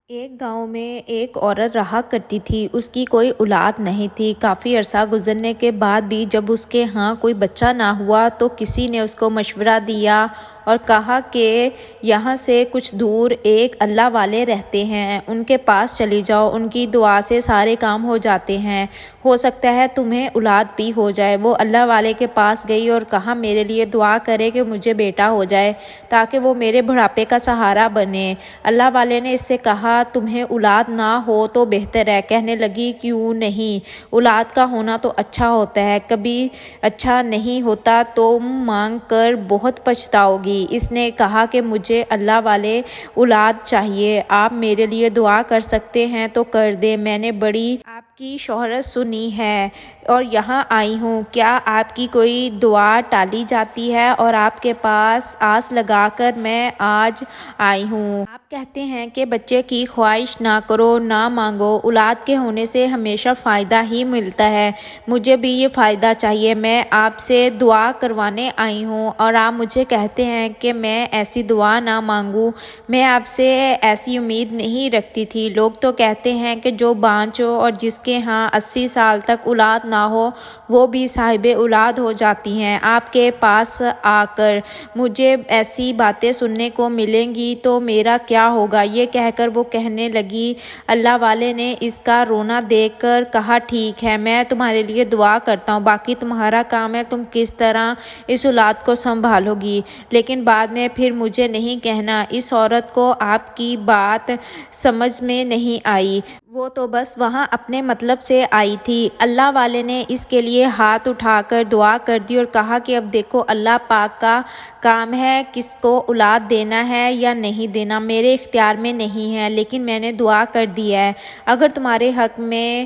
ایک گاؤں میں ایک عورت رہا کرتی تھی۔ اس کی کوئی اولاد نہیں تھی۔ کافی عرصہ گزرنے کے بعد بھی جب اس کے ہاں کوئی بچہ نہ ہوا تو کسی نے اس کو مشورہ دیا اور کہا کہ یہاں سے کچھ دور ایک اللہ والے رہتے ہیں، ان کے پاس چلی جاؤ، ان کی دعا سے سارے کام ہو جاتے ہیں، ہو سکتا ہے تمہیں اولاد بھی ہو جائے۔ وہ اللہ والے کے پاس گئی اور کہا میرے لیے دعا کرے کہ مجھے بیٹا ہو جائے تاکہ وہ میرے بڑھاپے کا سہارا بنے۔ اللہ والے نے اس سے کہا تمہیں اولاد نہ ہو تو بہتر ہے۔ کہنے لگی کیوں نہیں، اولاد کا ہونا تو اچھا ہوتا ہے، کبھی اچھا نہیں ہوتا تو مانگ کر بہت پچھتاؤ گی۔ اس نے کہا کہ مجھے اللہ والے اولاد چاہیے، آپ میرے لیے دعا کر سکتے ہیں تو کر دیں، میں نے بڑی آپ کی شہرت سنی ہے اور یہاں آئی ہوں، کیا آپ کی کوئی دعا ٹالی جاتی ہے؟ اور آپ کے پاس آس لگا کر میں آج آئی ہوں۔ آپ کہتے ہیں کہ بچے کی خواہش نہ کرو، نہ مانگو، اولاد کے ہونے سے ہمیشہ فائدہ ہی ملتا ہے، مجھے بھی یہ فائدہ چاہیے، میں آپ سے دعا کروانے آئی ہوں اور آپ مجھے کہتے ہیں کہ میں ایسی دعا نہ مانگوں، میں آپ سے ایسی امید نہیں رکھتی تھی۔ لوگ تو کہتے ہیں کہ جو بانجھ ہو اور جس کے ہاں 80 سال تک اولاد نہ ہو وہ بھی صاحب اولاد ہو جاتی ہیں۔ آپ کے پاس آ کر مجھے ایسی باتیں سننے کو ملیں گی تو میرا کیا ہوگا؟ یہ کہہ کر وہ کہنے لگی۔ اللہ والے نے اس کا رونا دیکھ کر کہا ٹھیک ہے، میں تمہارے لیے دعا کرتا ہوں، باقی تمہارا کام ہے تم کس طرح اس اولاد کو سنبھالو گی، لیکن بعد میں پھر مجھے نہیں کہنا۔ اس عورت کو آپ کی بات سمجھ میں نہیں آئی، وہ تو بس وہاں اپنے مطلب سے آئی تھی۔ اللہ والے نے اس کے لیے ہاتھ اٹھا کر دعا کر دی اور کہا کہ اب دیکھو اللہ پاک کا کام ہے کس کو اولاد دینا ہے یا نہیں دینا، میرے اختیار میں نہیں ہے، لیکن میں نے دعا کر دی ہے، اگر تمہارے حق میں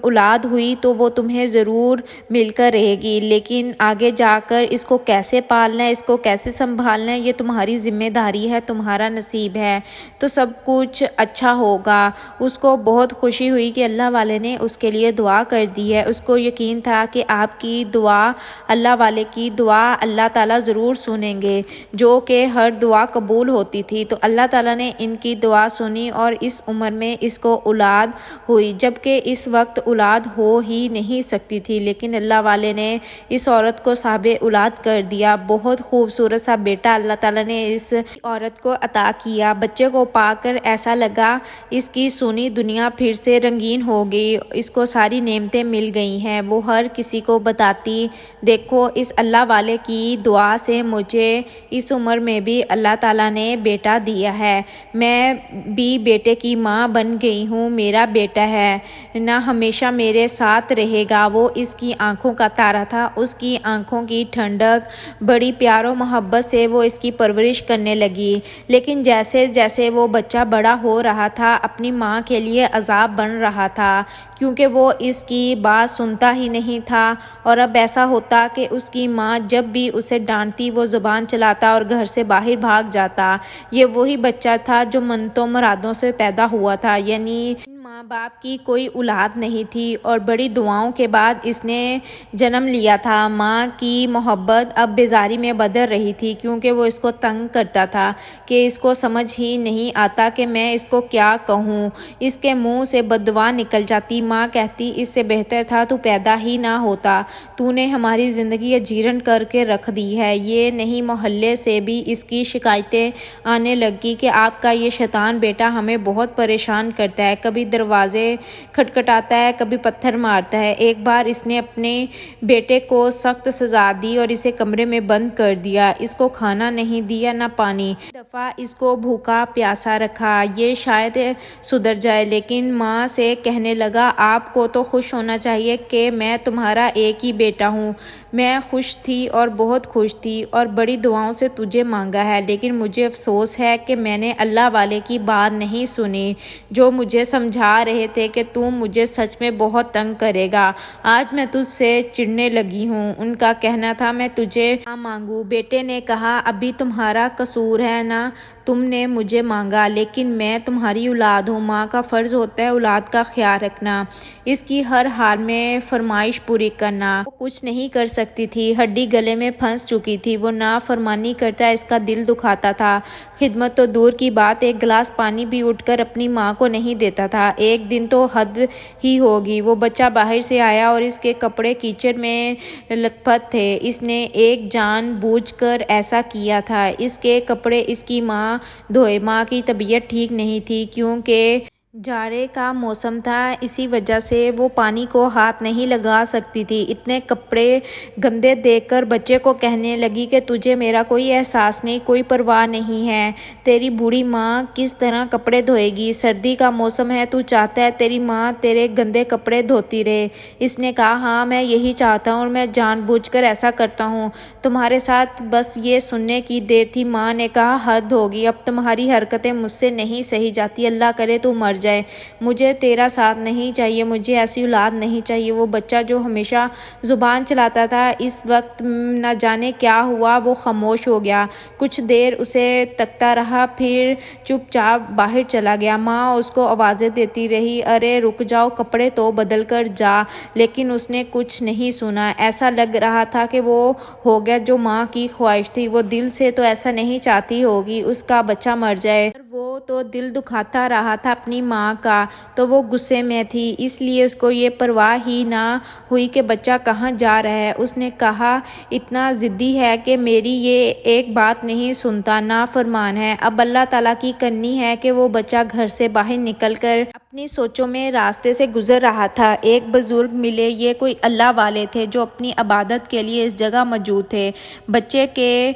اولاد ہوئی تو وہ تمہیں ضرور مل کر رہے گی، لیکن آگے جا کر اس کو کیسے پالنا ہے، اس کو کیسے سنبھالنا ہے، یہ تمہاری ذمہ داری ہے، تمہارا نصیب ہے، تو سب کچھ اچھا ہوگا۔ اس کو بہت خوشی ہوئی کہ اللہ والے نے اس کے لیے دعا کر دی ہے۔ اس کو یقین تھا کہ آپ کی دعا، اللہ والے کی دعا اللہ تعالیٰ ضرور سنیں گے، جو کہ ہر دعا قبول ہوتی تھی، تو اللہ تعالیٰ نے ان کی دعا سنی اور اس عمر میں اس کو اولاد ہوئی، جبکہ اس وقت اولاد ہو ہی نہیں سکتی تھی، لیکن اللہ والے نے اس عورت کو صاحب اولاد کر دیا۔ بہت خوبصورت سا بیٹا اللہ تعالیٰ نے اس عورت کو عطا کیا۔ بچے کو پا کر ایسا لگا اس کی سونی دنیا پھر سے رنگین ہو گئی، اس کو ساری نعمتیں مل گئی ہیں۔ وہ ہر کسی کو بتاتی دیکھو اس اللہ والے کی دعا سے مجھے اس عمر میں بھی اللہ تعالیٰ نے بیٹا دیا ہے، میں بھی بیٹے کی ماں بن گئی ہوں، میرا بیٹا ہے نہ ہمیشہ میرے ساتھ رہے گا۔ وہ اس کی آنکھوں کا تارا تھا، اس کی آنکھوں کی ٹھنڈک، بڑی پیار و محبت سے وہ اس کی پرورش کرنے لگی، لیکن جیسے جیسے وہ بچہ بڑا ہو رہا تھا اپنی ماں کے لیے عذاب بن رہا تھا، کیونکہ وہ اس کی بات سنتا ہی نہیں تھا، اور اب ایسا ہوتا کہ اس کی ماں جب بھی اسے ڈانٹتی وہ زبان چلاتا اور گھر سے باہر بھاگ جاتا۔ یہ وہی بچہ تھا جو منتوں مرادوں سے پیدا ہوا تھا، یعنی ماں باپ کی کوئی اولاد نہیں تھی اور بڑی دعاؤں کے بعد اس نے جنم لیا تھا۔ ماں کی محبت اب بیزاری میں بدل رہی تھی، کیونکہ وہ اس کو تنگ کرتا تھا کہ اس کو سمجھ ہی نہیں آتا کہ میں اس کو کیا کہوں، اس کے منہ سے بد دعا نکل جاتی۔ ماں کہتی اس سے بہتر تھا تو پیدا ہی نہ ہوتا، تو نے ہماری زندگی اجیرن کر کے رکھ دی ہے۔ یہ نہیں محلے سے بھی اس کی شکایتیں آنے لگی کہ آپ کا یہ شیطان بیٹا ہمیں بہت پریشان کرتا ہے، کبھی دروازے کھٹکھٹاتا ہے، کبھی پتھر مارتا ہے۔ ایک بار اس نے اپنے بیٹے کو سخت سزا دی اور اسے کمرے میں بند کر دیا، اس کو کھانا نہیں دیا نہ پانی، ایک دفعہ اس کو بھوکا پیاسا رکھا، یہ شاید سدھر جائے، لیکن ماں سے کہنے لگا آپ کو تو خوش ہونا چاہیے کہ میں تمہارا ایک ہی بیٹا ہوں، میں خوش تھی اور بہت خوش تھی اور بڑی دعاؤں سے تجھے مانگا ہے، لیکن مجھے افسوس ہے کہ میں نے اللہ والے کی بات نہیں سنی، جو مجھے سمجھا رہے تھے کہ تم مجھے سچ میں بہت تنگ کرے گا، آج میں تجھ سے چڑھنے لگی ہوں۔ ان کا کہنا تھا میں تجھے نہ مانگوں۔ بیٹے نے کہا ابھی تمہارا قصور ہے نا، تم نے مجھے مانگا، لیکن میں تمہاری اولاد ہوں، ماں کا فرض ہوتا ہے اولاد کا خیال رکھنا، اس کی ہر حال میں فرمائش پوری کرنا۔ وہ کچھ نہیں کر سکتی تھی، ہڈی گلے میں پھنس چکی تھی، وہ نافرمانی کرتا اس کا دل دکھاتا تھا۔ خدمت تو دور کی بات، ایک گلاس پانی بھی اٹھ کر اپنی ماں کو نہیں دیتا تھا۔ ایک دن تو حد ہی ہوگی، وہ بچہ باہر سے آیا اور اس کے کپڑے کیچڑ میں لت پت تھے۔ اس نے ایک جان بوجھ کر ایسا کیا تھا، اس کے کپڑے اس کی ماں دھوئے۔ ماں کی طبیعت ٹھیک نہیں تھی کیونکہ جاڑے کا موسم تھا، اسی وجہ سے وہ پانی کو ہاتھ نہیں لگا سکتی تھی۔ اتنے کپڑے گندے دیکھ کر بچے کو کہنے لگی کہ تجھے میرا کوئی احساس نہیں، کوئی پرواہ نہیں ہے، تیری بوڑھی ماں کس طرح کپڑے دھوئے گی، سردی کا موسم ہے، تو چاہتا ہے تیری ماں تیرے گندے کپڑے دھوتی رہے۔ اس نے کہا ہاں میں یہی چاہتا ہوں اور میں جان بوجھ کر ایسا کرتا ہوں، تمہارے ساتھ بس یہ سننے کی دیر تھی۔ ماں نے کہا حد ہوگی، اب تمہاری حرکتیں مجھ سے نہیں سہی جاتی، اللہ کرے تو مر جائے، مجھے تیرا ساتھ نہیں چاہیے، مجھے ایسی اولاد نہیں چاہیے۔ وہ بچہ جو ہمیشہ زبان چلاتا تھا اس وقت نہ جانے کیا ہوا، وہ خاموش ہو گیا، کچھ دیر اسے تکتا رہا، پھر چپ چاپ باہر چلا گیا۔ ماں اس کو آوازیں دیتی رہی، ارے رک جاؤ، کپڑے تو بدل کر جا، لیکن اس نے کچھ نہیں سنا۔ ایسا لگ رہا تھا کہ وہ ہو گیا جو ماں کی خواہش تھی، وہ دل سے تو ایسا نہیں چاہتی ہوگی اس کا بچہ مر جائے، وہ تو دل دکھاتا رہا تھا اپنی ماں کا، تو وہ غصے میں تھی، اس لیے اس کو یہ پرواہ ہی نہ ہوئی کہ بچہ کہاں جا رہا ہے۔ اس نے کہا اتنا ضدی ہے کہ میری یہ ایک بات نہیں سنتا، نافرمان ہے، اب اللہ تعالیٰ کی کرنی ہے کہ وہ بچہ گھر سے باہر نکل کر اپنی سوچوں میں راستے سے گزر رہا تھا۔ ایک بزرگ ملے، یہ کوئی اللہ والے تھے جو اپنی عبادت کے لیے اس جگہ موجود تھے۔ بچے کے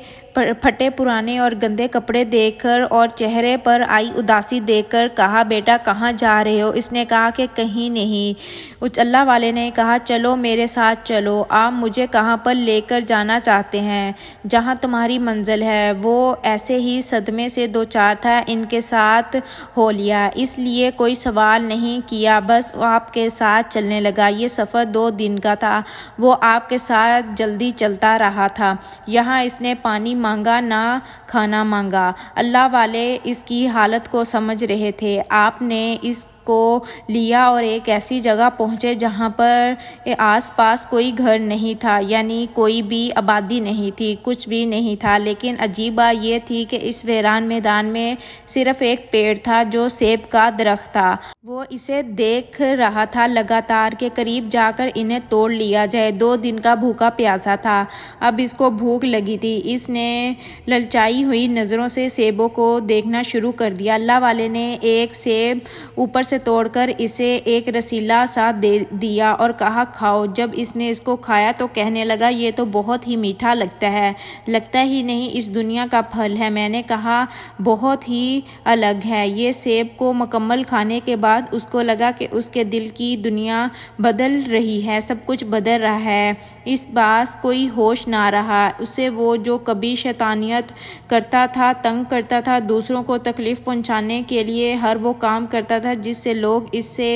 پھٹے پرانے اور گندے کپڑے دیکھ کر اور چہرے پر آئی اداسی دیکھ کر کہا بیٹا کہاں جا رہے ہو؟ اس نے کہا کہ کہیں نہیں۔ اللہ والے نے کہا چلو میرے ساتھ چلو، آپ مجھے کہاں پر لے کر جانا چاہتے ہیں؟ جہاں تمہاری منزل ہے۔ وہ ایسے ہی صدمے سے دو چار تھا، ان کے ساتھ ہو لیا، اس لیے کوئی سوال نہیں کیا، بس آپ کے ساتھ چلنے لگا۔ یہ سفر 2 دن کا تھا، وہ آپ کے ساتھ جلدی چلتا رہا تھا، یہاں اس نے پانی مانگا نہ کھانا مانگا۔ اللہ والے اس کی حالت کو سمجھ رہے تھے۔ آپ نے اس کو لیا اور ایک ایسی جگہ پہنچے جہاں پر آس پاس کوئی گھر نہیں تھا، یعنی کوئی بھی آبادی نہیں تھی، کچھ بھی نہیں تھا، لیکن عجیب بات یہ تھی کہ اس ویران میدان میں صرف ایک پیڑ تھا جو سیب کا درخت تھا۔ وہ اسے دیکھ رہا تھا لگاتار کہ قریب جا کر انہیں توڑ لیا جائے۔ 2 دن کا بھوکا پیاسا تھا، اب اس کو بھوک لگی تھی، اس نے للچائی ہوئی نظروں سے سیبوں کو دیکھنا شروع کر دیا۔ اللہ والے نے ایک سیب اوپر سے توڑ کر اسے ایک رسیلا سا دے دیا اور کہا کھاؤ۔ جب اس نے اس کو کھایا تو کہنے لگا یہ تو بہت ہی میٹھا لگتا ہے، لگتا ہی نہیں اس دنیا کا پھل ہے۔ میں نے کہا بہت ہی الگ ہے۔ یہ سیب کو مکمل کھانے کے بعد اس کو لگا کہ اس کے دل کی دنیا بدل رہی ہے، سب کچھ بدل رہا ہے، اس پاس کوئی ہوش نہ رہا اسے، وہ جو کبھی شیطانیت کرتا تھا، تنگ کرتا تھا، دوسروں کو تکلیف پہنچانے کے لیے ہر وہ کام کرتا تھا جس سے لوگ اس سے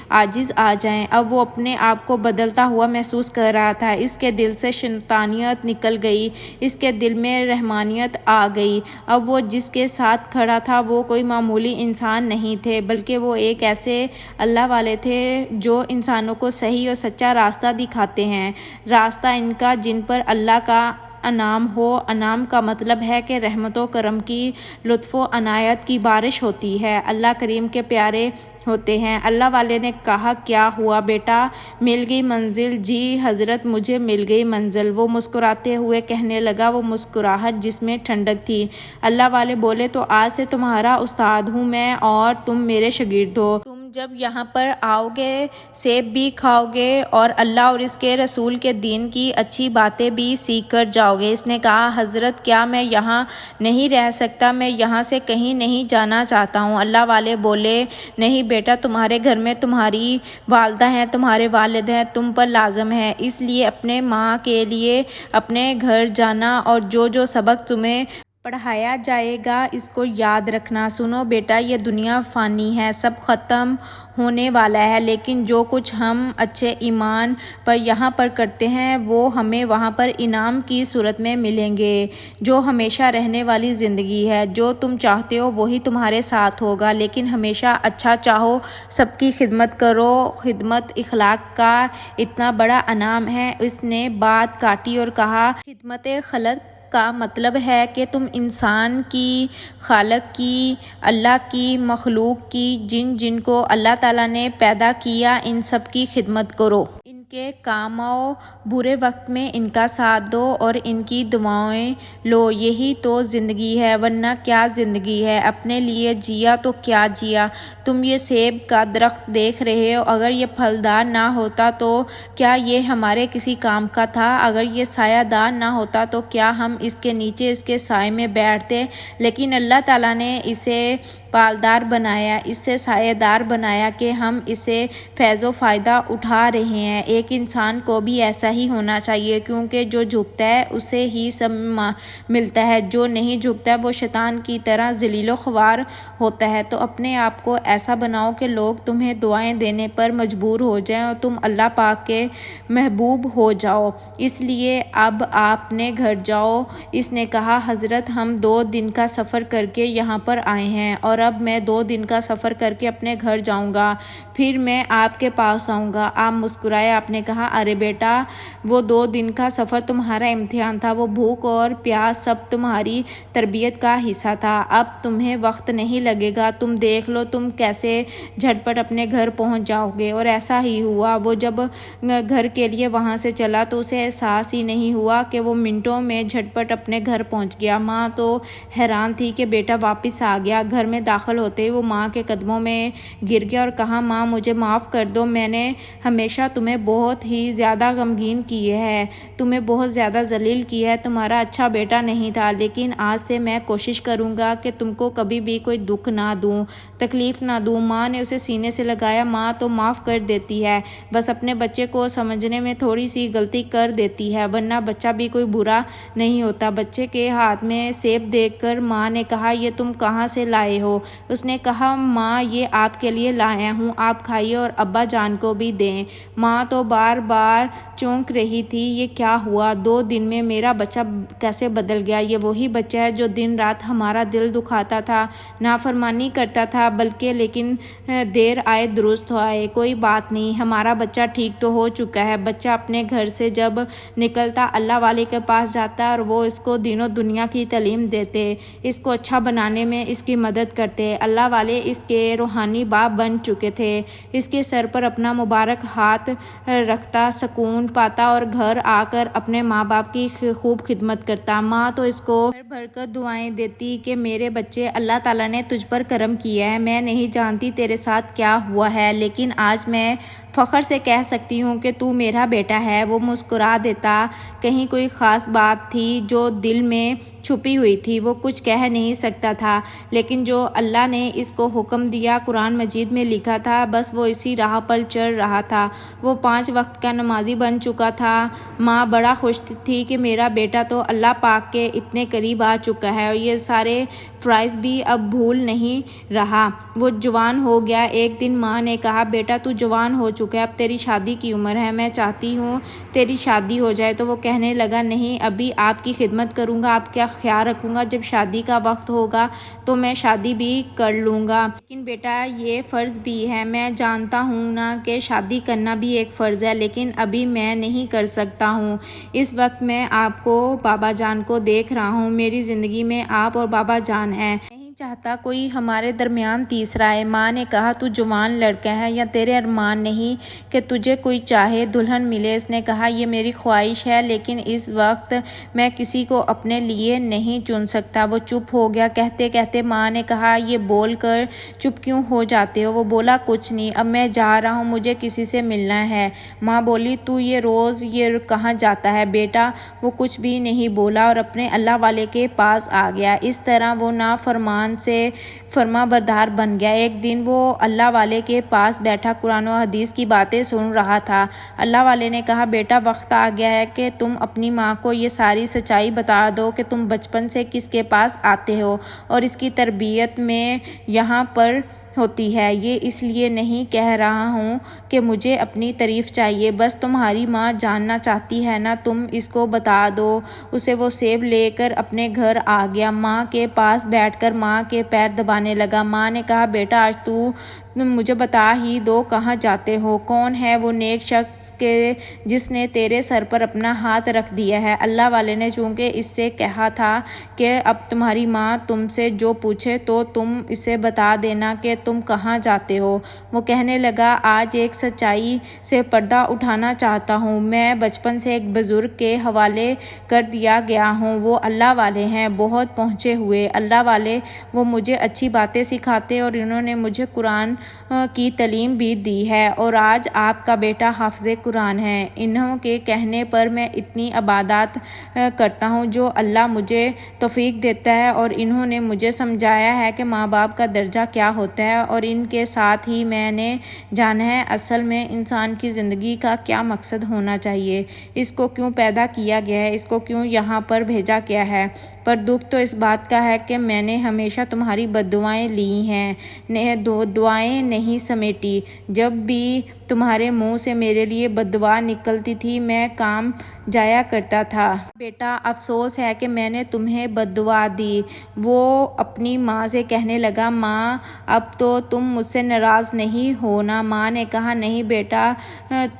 عاجز آ جائیں، اب وہ اپنے آپ کو بدلتا ہوا محسوس کر رہا تھا۔ اس کے دل سے شیطانیت نکل گئی، اس کے دل میں رحمانیت آ گئی۔ اب وہ جس کے ساتھ کھڑا تھا وہ کوئی معمولی انسان نہیں تھے، بلکہ وہ ایک ایسے اللہ والے تھے جو انسانوں کو صحیح اور سچا راستہ دکھاتے ہیں، راستہ ان کا جن پر اللہ کا انعام ہو۔ انعام کا مطلب ہے کہ رحمت و کرم کی، لطف و عنایت کی بارش ہوتی ہے، اللہ کریم کے پیارے ہوتے ہیں۔ اللہ والے نے کہا کیا ہوا بیٹا، مل گئی منزل؟ جی حضرت مجھے مل گئی منزل، وہ مسکراتے ہوئے کہنے لگا، وہ مسکراہٹ جس میں ٹھنڈک تھی۔ اللہ والے بولے تو آج سے تمہارا استاد ہوں میں اور تم میرے شاگرد ہو، تم جب یہاں پر آؤ گے سیب بھی کھاؤ گے اور اللہ اور اس کے رسول کے دین کی اچھی باتیں بھی سیکھ کر جاؤ گے۔ اس نے کہا حضرت کیا میں یہاں نہیں رہ سکتا؟ میں یہاں سے کہیں نہیں جانا چاہتا ہوں۔ اللہ والے بولے نہیں بیٹا، تمہارے گھر میں تمہاری والدہ ہیں، تمہارے والد ہیں، تم پر لازم ہے، اس لیے اپنے ماں کے لیے اپنے گھر جانا اور جو جو سبق تمہیں پڑھایا جائے گا، اس کو یاد رکھنا۔ سنو بیٹا، یہ دنیا فانی ہے، سب ختم ہونے والا ہے، لیکن جو کچھ ہم اچھے ایمان پر یہاں پر کرتے ہیں وہ ہمیں وہاں پر انعام کی صورت میں ملیں گے، جو ہمیشہ رہنے والی زندگی ہے۔ جو تم چاہتے ہو وہی تمہارے ساتھ ہوگا، لیکن ہمیشہ اچھا چاہو، سب کی خدمت کرو۔ خدمت اخلاق کا اتنا بڑا انعام ہے۔ اس نے بات کاٹی اور کہا، خدمت خلق کا مطلب ہے کہ تم انسان کی، خالق کی، اللہ کی، مخلوق کی، جن کو اللہ تعالیٰ نے پیدا کیا، ان سب کی خدمت کرو، ان کے کام آؤ، برے وقت میں ان کا ساتھ دو اور ان کی دعائیں لو۔ یہی تو زندگی ہے، ورنہ کیا زندگی ہے؟ اپنے لیے جیا تو کیا جیا؟ تم یہ سیب کا درخت دیکھ رہے ہو، اگر یہ پھلدار نہ ہوتا تو کیا یہ ہمارے کسی کام کا تھا؟ اگر یہ سایہ دار نہ ہوتا تو کیا ہم اس کے نیچے، اس کے سائے میں بیٹھتے؟ لیکن اللہ تعالیٰ نے اسے پالدار بنایا، اس سے سایہ دار بنایا کہ ہم اسے فیض و فائدہ اٹھا رہے ہیں۔ ایک انسان کو بھی ایسا ہی ہونا چاہیے، کیونکہ جو جھکتا ہے اسے ہی سب ملتا ہے، جو نہیں جھکتا وہ شیطان کی طرح ذلیل و خوار ہوتا ہے۔ تو اپنے آپ کو ایسا بناؤ کہ لوگ تمہیں دعائیں دینے پر مجبور ہو جائیں اور تم اللہ پاک کے محبوب ہو جاؤ۔ اس لیے اب آپ اپنے گھر جاؤ۔ اس نے کہا، حضرت ہم 2 دن کا سفر کر کے یہاں پر آئے ہیں اور اب میں 2 دن کا سفر کر کے اپنے گھر جاؤں گا، پھر میں آپ کے پاس آؤں گا۔ آپ مسکرائے، آپ نے کہا، ارے بیٹا، وہ 2 دن کا سفر تمہارا امتحان تھا، وہ بھوک اور پیاس سب تمہاری تربیت کا حصہ تھا، اب تمہیں وقت نہیں لگے گا، تم دیکھ لو تم کیسے جھٹ پٹ اپنے گھر پہنچ جاؤ گے۔ اور ایسا ہی ہوا۔ وہ جب گھر کے لیے وہاں سے چلا تو اسے احساس ہی نہیں ہوا کہ وہ منٹوں میں جھٹ پٹ اپنے گھر پہنچ گیا۔ ماں تو حیران تھی کہ بیٹا واپس آ گیا۔ گھر میں داخل ہوتے ہی وہ ماں کے قدموں میں گر گیا اور کہا، ماں مجھے معاف کر دو، میں نے ہمیشہ تمہیں بہت ہی زیادہ غمگین کیا ہے، تمہیں بہت زیادہ ذلیل کیا ہے، تمہارا اچھا بیٹا نہیں تھا، لیکن آج سے میں کوشش کروں گا کہ تم کو کبھی بھی کوئی دکھ نہ دوں، تکلیف نہ دوں۔ ماں نے اسے سینے سے لگایا۔ ماں تو معاف کر دیتی ہے، بس اپنے بچے کو سمجھنے میں تھوڑی سی غلطی کر دیتی ہے، ورنہ بچہ بھی کوئی برا نہیں ہوتا۔ بچے کے ہاتھ میں سیب دیکھ کر ماں نے کہا، یہ تم کہاں سے لائے ہو؟ اس نے کہا، ماں یہ آپ کے لیے لایا ہوں، آپ کھائیے اور ابا جان کو بھی دیں۔ ماں تو بار بار چونک رہی تھی، یہ کیا ہوا؟ 2 دن میں میرا بچہ کیسے بدل گیا؟ یہ وہی بچہ ہے جو دن رات ہمارا دل دکھاتا تھا، نافرمانی کرتا تھا، بلکہ لیکن دیر آئے درست آئے۔ کوئی بات نہیں، ہمارا بچہ ٹھیک تو ہو چکا ہے۔ بچہ اپنے گھر سے جب نکلتا اللہ والے کے پاس جاتا اور وہ اس کو دین و دنیا کی تعلیم دیتے، اس کو اچھا بنانے میں اس کی مدد کرتے۔ اللہ والے اس کے روحانی باپ بن چکے تھے، اس کے سر پر اپنا مبارک ہاتھ رکھتا، سکون پاتا اور گھر آ کر اپنے ماں باپ کی خوب خدمت کرتا۔ ماں تو اس کو بھر بھر کر دعائیں دیتی کہ میرے بچے، اللہ تعالیٰ نے تجھ پر کرم کیا ہے، میں نہیں جانتی تیرے ساتھ کیا ہوا ہے، لیکن آج میں فخر سے کہہ سکتی ہوں کہ تو میرا بیٹا ہے۔ وہ مسکرا دیتا۔ کہیں کوئی خاص بات تھی جو دل میں چھپی ہوئی تھی، وہ کچھ کہہ نہیں سکتا تھا، لیکن جو اللہ نے اس کو حکم دیا، قرآن مجید میں لکھا تھا، بس وہ اسی راہ پر چل رہا تھا۔ وہ 5 وقت کا نمازی بن چکا تھا۔ ماں بڑا خوش تھی کہ میرا بیٹا تو اللہ پاک کے اتنے قریب آ چکا ہے اور یہ سارے فرائض بھی اب بھول نہیں رہا۔ وہ جوان ہو گیا۔ ایک دن ماں نے کہا، بیٹا تو جوان ہو چکا ہے، اب تیری شادی کی عمر ہے، میں چاہتی ہوں تیری شادی ہو جائے۔ تو وہ کہنے لگا، نہیں، ابھی آپ کی خدمت کروں گا، آپ کا خیال رکھوں گا، جب شادی کا وقت ہوگا تو میں شادی بھی کر لوں گا۔ لیکن بیٹا یہ فرض بھی ہے، میں جانتا ہوں نا کہ شادی کرنا بھی ایک فرض ہے، لیکن ابھی میں نہیں کر سکتا ہوں۔ اس وقت میں آپ کو، بابا جان کو دیکھ رہا ہوں، میری زندگی میں آپ اور بابا جان ہیں، نہیں چاہتا کوئی ہمارے درمیان تیسرا ہے۔ ماں نے کہا، تو جوان لڑکا ہے، یا تیرے ارمان نہیں کہ تجھے کوئی چاہے دلہن ملے؟ اس نے کہا، یہ میری خواہش ہے، لیکن اس وقت میں کسی کو اپنے لیے نہیں چن سکتا۔ وہ چپ ہو گیا۔ کہتے کہتے ماں نے کہا، یہ بول کر چپ کیوں ہو جاتے ہو؟ وہ بولا، کچھ نہیں، اب میں جا رہا ہوں، مجھے کسی سے ملنا ہے۔ ماں بولی، تو یہ روز یہ کہاں جاتا ہے بیٹا؟ وہ کچھ بھی نہیں بولا اور اپنے اللہ والے کے پاس آ گیا۔ اس طرح وہ نافرمان فرمان سے فرما بردار بن گیا۔ ایک دن وہ اللہ والے کے پاس بیٹھا قرآن و حدیث کی باتیں سن رہا تھا۔ اللہ والے نے کہا، بیٹا وقت آ گیا ہے کہ تم اپنی ماں کو یہ ساری سچائی بتا دو کہ تم بچپن سے کس کے پاس آتے ہو اور اس کی تربیت میں یہاں پر ہوتی ہے۔ یہ اس لیے نہیں کہہ رہا ہوں کہ مجھے اپنی تعریف چاہیے، بس تمہاری ماں جاننا چاہتی ہے نا، تم اس کو بتا دو اسے۔ وہ سیب لے کر اپنے گھر آ گیا، ماں کے پاس بیٹھ کر ماں کے پیر دبانے لگا۔ ماں نے کہا، بیٹا آج تو مجھے بتا ہی دو کہاں جاتے ہو، کون ہے وہ نیک شخص کے جس نے تیرے سر پر اپنا ہاتھ رکھ دیا ہے۔ اللہ والے نے چونکہ اس سے کہا تھا کہ اب تمہاری ماں تم سے جو پوچھے تو تم اسے بتا دینا کہ تم کہاں جاتے ہو۔ وہ کہنے لگا، آج ایک سچائی سے پردہ اٹھانا چاہتا ہوں، میں بچپن سے ایک بزرگ کے حوالے کر دیا گیا ہوں، وہ اللہ والے ہیں، بہت پہنچے ہوئے اللہ والے، وہ مجھے اچھی باتیں سکھاتے اور انہوں نے مجھے قرآن کی تعلیم بھی دی ہے، اور آج آپ کا بیٹا حافظ قرآن ہے۔ انہوں کے کہنے پر میں اتنی عبادات کرتا ہوں جو اللہ مجھے توفیق دیتا ہے، اور انہوں نے مجھے سمجھایا ہے کہ ماں باپ کا درجہ کیا ہوتا ہے، اور ان کے ساتھ ہی میں نے جانا ہے اصل میں انسان کی زندگی کا کیا مقصد ہونا چاہیے، اس کو کیوں پیدا کیا گیا ہے، اس کو کیوں یہاں پر بھیجا گیا ہے۔ پر دکھ تو اس بات کا ہے کہ میں نے ہمیشہ تمہاری بد دعائیں لی ہیں، دعائیں نہیں سمیٹی۔ جب بھی تمہارے منہ سے میرے لیے بد دعا نکلتی تھی میں کام جایا کرتا تھا۔ بیٹا افسوس ہے کہ میں نے تمہیں بد دعا دی۔ وہ اپنی ماں سے کہنے لگا، ماں اب تو تم مجھ سے ناراض نہیں ہو نا؟ ماں نے کہا، نہیں بیٹا،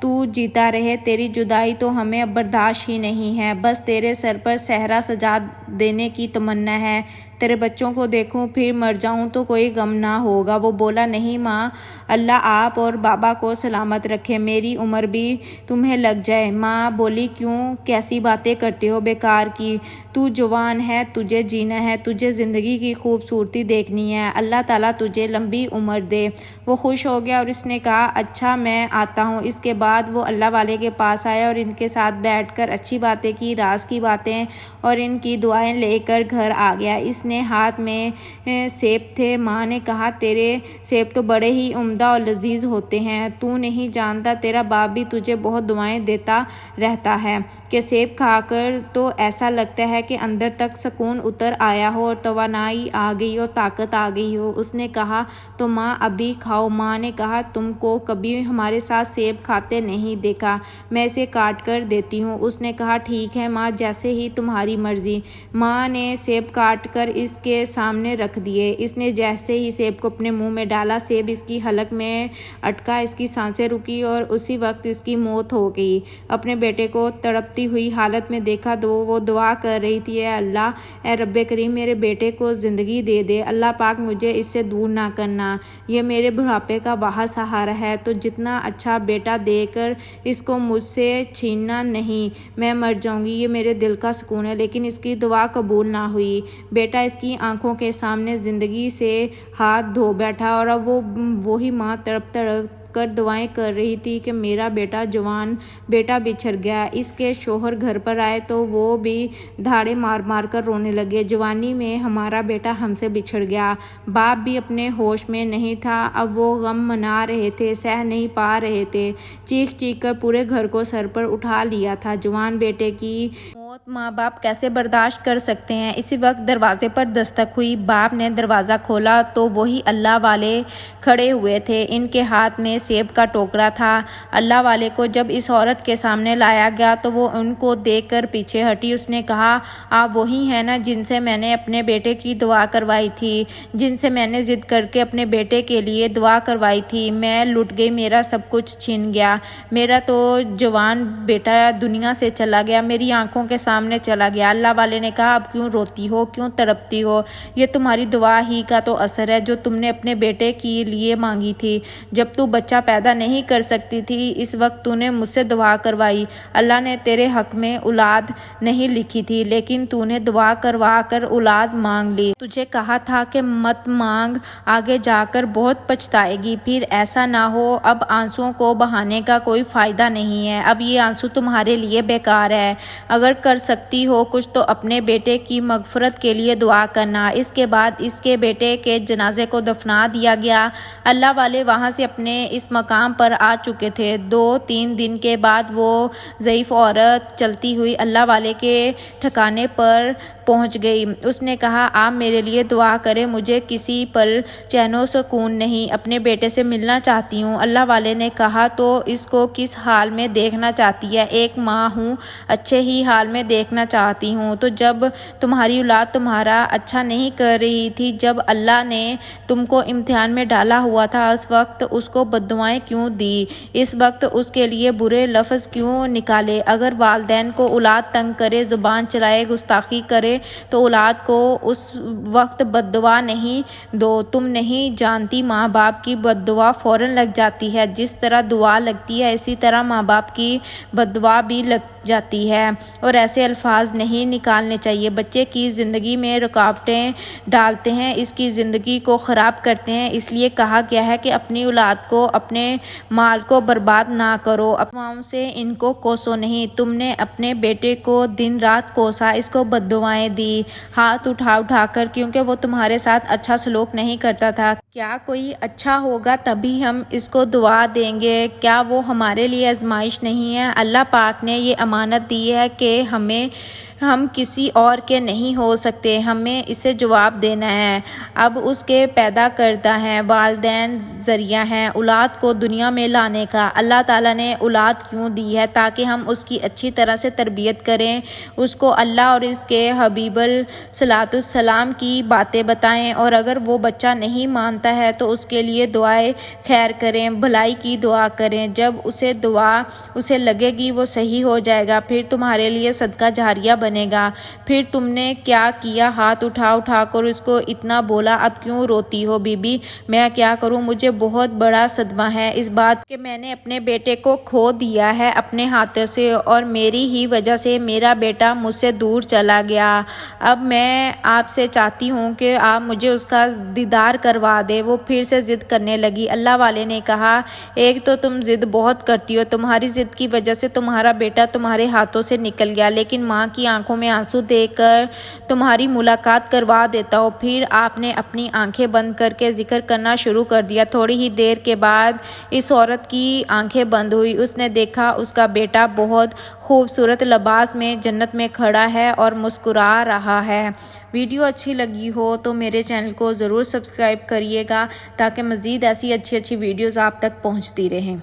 تو جیتا رہے، تیری جدائی تو ہمیں اب برداشت ہی نہیں ہے، بس تیرے سر پر صحرا سجا دینے کی تمنا ہے، تیرے بچوں کو دیکھوں پھر مر جاؤں تو کوئی غم نہ ہوگا۔ وہ بولا، نہیں ماں، اللہ آپ اور بابا کو سلامت رکھے، میری عمر بھی تمہیں لگ جائے۔ ماں بولی، کیوں کیسی باتیں کرتے ہو بیکار کی، تو جوان ہے، تجھے جینا ہے، تجھے زندگی کی خوبصورتی دیکھنی ہے، اللہ تعالیٰ تجھے لمبی عمر دے۔ وہ خوش ہو گیا اور اس نے کہا، اچھا میں آتا ہوں۔ اس کے بعد وہ اللہ والے کے پاس آیا اور ان کے ساتھ بیٹھ کر اچھی باتیں کی، راز کی باتیں اور ان کی دعائیں لے کر گھر آ گیا۔ اس نے ہاتھ میں سیب تھے۔ ماں نے کہا، تیرے سیب تو بڑے ہی عمدہ اور لذیذ ہوتے ہیں، تو نہیں جانتا تیرا باپ بھی تجھے بہت دعائیں دیتا رہتا ہے کہ سیب کھا کر تو ایسا لگتا ہے کہ اندر تک سکون اتر آیا ہو اور توانائی آ گئی ہو، طاقت آ گئی ہو۔ اس نے کہا، تو ماں ابھی کھاؤ۔ ماں نے کہا، تم کو کبھی ہمارے ساتھ سیب کھاتے نہیں دیکھا، میں اسے کاٹ کر دیتی ہوں۔ اس نے کہا، ٹھیک ہے ماں، جیسے ہی تمہاری مرضی۔ ماں نے سیب کاٹ کر اس کے سامنے رکھ دیے۔ اس نے جیسے ہی سیب کو اپنے منہ میں ڈالا، سیب اس کی حلق میں اٹکا، اس کی سانسیں رکی اور اسی وقت اس کی موت ہو گئی۔ اپنے بیٹے کو تڑپتی ہوئی حالت میں دیکھا تو وہ دعا کر رہی تھی، اے اللہ، اے رب کریم، میرے بیٹے کو زندگی دے دے، اللہ پاک مجھے اس سے دور نہ کرنا، یہ میرے بڑھاپے کا واحد سہارا ہے، تو جتنا اچھا بیٹا دے کر اس کو مجھ سے چھیننا نہیں، میں مر جاؤں گی، یہ میرے دل کا سکون ہے۔ لیکن اس کی دعا قبول نہ ہوئی، بیٹا اس کی آنکھوں کے سامنے زندگی سے ہاتھ دھو بیٹھا، اور اب وہی ماں تڑپ تڑپ کر دعائیں کر رہی تھی کہ میرا بیٹا جوان بیٹا بچھڑ گیا۔ اس کے شوہر گھر پر آئے تو وہ بھی دھاڑے مار مار کر رونے لگے، جوانی میں ہمارا بیٹا ہم سے بچھڑ گیا۔ باپ بھی اپنے ہوش میں نہیں تھا، اب وہ غم منا رہے تھے، سہ نہیں پا رہے تھے، چیخ چیخ کر پورے گھر کو سر پر اٹھا لیا تھا۔ جوان بیٹے کی موت ماں باپ کیسے برداشت کر سکتے ہیں؟ اسی وقت دروازے پر دستک ہوئی، باپ نے دروازہ کھولا تو وہی اللہ والے کھڑے ہوئے تھے، ان کے ہاتھ میں سیب کا ٹوکرا تھا۔ اللہ والے کو جب اس عورت کے سامنے لایا گیا تو وہ ان کو دیکھ کر پیچھے ہٹی۔ اس نے کہا، آپ وہی ہیں نا جن سے میں نے اپنے بیٹے کی دعا کروائی تھی، جن سے میں نے ضد کر کے اپنے بیٹے کے لیے دعا کروائی تھی؟ میں لٹ گئی، میرا سب کچھ چھن گیا، میرا تو جوان بیٹا دنیا سے چلا گیا، میری آنکھوں کے سامنے چلا گیا۔ اللہ والے نے کہا، اب کیوں روتی ہو، کیوں تڑپتی ہو؟ یہ تمہاری دعا ہی کا تو اثر ہے جو تم نے اپنے بیٹے کے لیے مانگی تھی، جب تو بچہ پیدا نہیں کر سکتی تھی، اس وقت تو نے مجھ سے دعا کروائی۔ اللہ نے تیرے حق میں اولاد نہیں لکھی تھی، لیکن تو نے دعا کروا کر اولاد مانگ لی۔ تجھے کہا تھا کہ مت مانگ، آگے جا کر بہت پچھتائے گی۔ پھر ایسا نہ ہو، اب آنسوؤں کو بہانے کا کوئی فائدہ نہیں ہے، اب یہ آنسو تمہارے لیے بیکار ہے۔ اگر کر سکتی ہو کچھ تو اپنے بیٹے کی مغفرت کے لیے دعا کرنا۔ اس کے بعد اس کے بیٹے کے جنازے کو دفنا دیا گیا۔ اللہ والے وہاں سے اپنے اس مقام پر آ چکے تھے۔ 2-3 دن کے بعد وہ ضعیف عورت چلتی ہوئی اللہ والے کے ٹھکانے پر پہنچ گئی۔ اس نے کہا آپ میرے لیے دعا کریں، مجھے کسی پل چین و سکون نہیں، اپنے بیٹے سے ملنا چاہتی ہوں۔ اللہ والے نے کہا تو اس کو کس حال میں دیکھنا چاہتی ہے؟ ایک ماں ہوں، اچھے ہی حال میں دیکھنا چاہتی ہوں۔ تو جب تمہاری اولاد تمہارا اچھا نہیں کر رہی تھی، جب اللہ نے تم کو امتحان میں ڈالا ہوا تھا، اس وقت اس کو بددعائیں کیوں دی؟ اس وقت اس کے لیے برے لفظ کیوں نکالے؟ اگر والدین کو اولاد تنگ کرے، زبان چلائے، گستاخی کرے تو اولاد کو اس وقت بددعا نہیں دو۔ تم نہیں جانتی ماں باپ کی بددعا فوراً لگ جاتی ہے، جس طرح دعا لگتی ہے اسی طرح ماں باپ کی بددعا بھی لگ جاتی ہے، اور ایسے الفاظ نہیں نکالنے چاہیے۔ بچے کی زندگی میں رکاوٹیں ڈالتے ہیں، اس کی زندگی کو خراب کرتے ہیں۔ اس لیے کہا گیا ہے کہ اپنی اولاد کو، اپنے مال کو برباد نہ کرو، افواہوں سے ان کو کوسو نہیں۔ تم نے اپنے بیٹے کو دن رات کوسا، اس کو بددعائیں دی، ہاتھ اٹھا اٹھا کر، کیونکہ وہ تمہارے ساتھ اچھا سلوک نہیں کرتا تھا۔ کیا کوئی اچھا ہوگا تبھی ہم اس کو دعا دیں گے؟ کیا وہ ہمارے لیے آزمائش نہیں ہے؟ اللہ پاک نے یہ امانت دی ہے کہ ہم کسی اور کے نہیں ہو سکتے، ہمیں اسے جواب دینا ہے۔ اب اس کے پیدا کردہ ہیں، والدین ذریعہ ہیں اولاد کو دنیا میں لانے کا۔ اللہ تعالیٰ نے اولاد کیوں دی ہے؟ تاکہ ہم اس کی اچھی طرح سے تربیت کریں، اس کو اللہ اور اس کے حبیب صلوات السلام کی باتیں بتائیں، اور اگر وہ بچہ نہیں مانتا ہے تو اس کے لیے دعائے خیر کریں، بھلائی کی دعا کریں۔ جب اسے لگے گی وہ صحیح ہو جائے گا، پھر تمہارے لیے صدقہ جاریہ بنے گا۔ پھر تم نے کیا کیا؟ ہاتھ اٹھا اٹھا کر اس کو اتنا بولا، اب کیوں روتی ہو بی بی؟ میں کیا کروں، مجھے بہت بڑا صدمہ ہے اس بات کہ میں نے اپنے بیٹے کو کھو دیا ہے اپنے ہاتھوں سے، اور میری ہی وجہ سے میرا بیٹا مجھ سے دور چلا گیا۔ اب میں آپ سے چاہتی ہوں کہ آپ مجھے اس کا دیدار کروا دیں۔ وہ پھر سے ضد کرنے لگی۔ اللہ والے نے کہا ایک تو تم ضد بہت کرتی ہو، تمہاری ضد کی وجہ سے تمہارا بیٹا تمہارے ہاتھوں سے نکل گیا، لیکن ماں کی آنکھوں میں آنسو دیکھ کر تمہاری ملاقات کروا دیتا ہوں۔ پھر آپ نے اپنی آنکھیں بند کر کے ذکر کرنا شروع کر دیا۔ تھوڑی ہی دیر کے بعد اس عورت کی آنکھیں بند ہوئی۔ اس نے دیکھا اس کا بیٹا بہت خوبصورت لباس میں جنت میں کھڑا ہے اور مسکرا رہا ہے۔ ویڈیو اچھی لگی ہو تو میرے چینل کو ضرور سبسکرائب کریے گا تاکہ مزید ایسی اچھی ویڈیوز آپ تک پہنچتی رہیں۔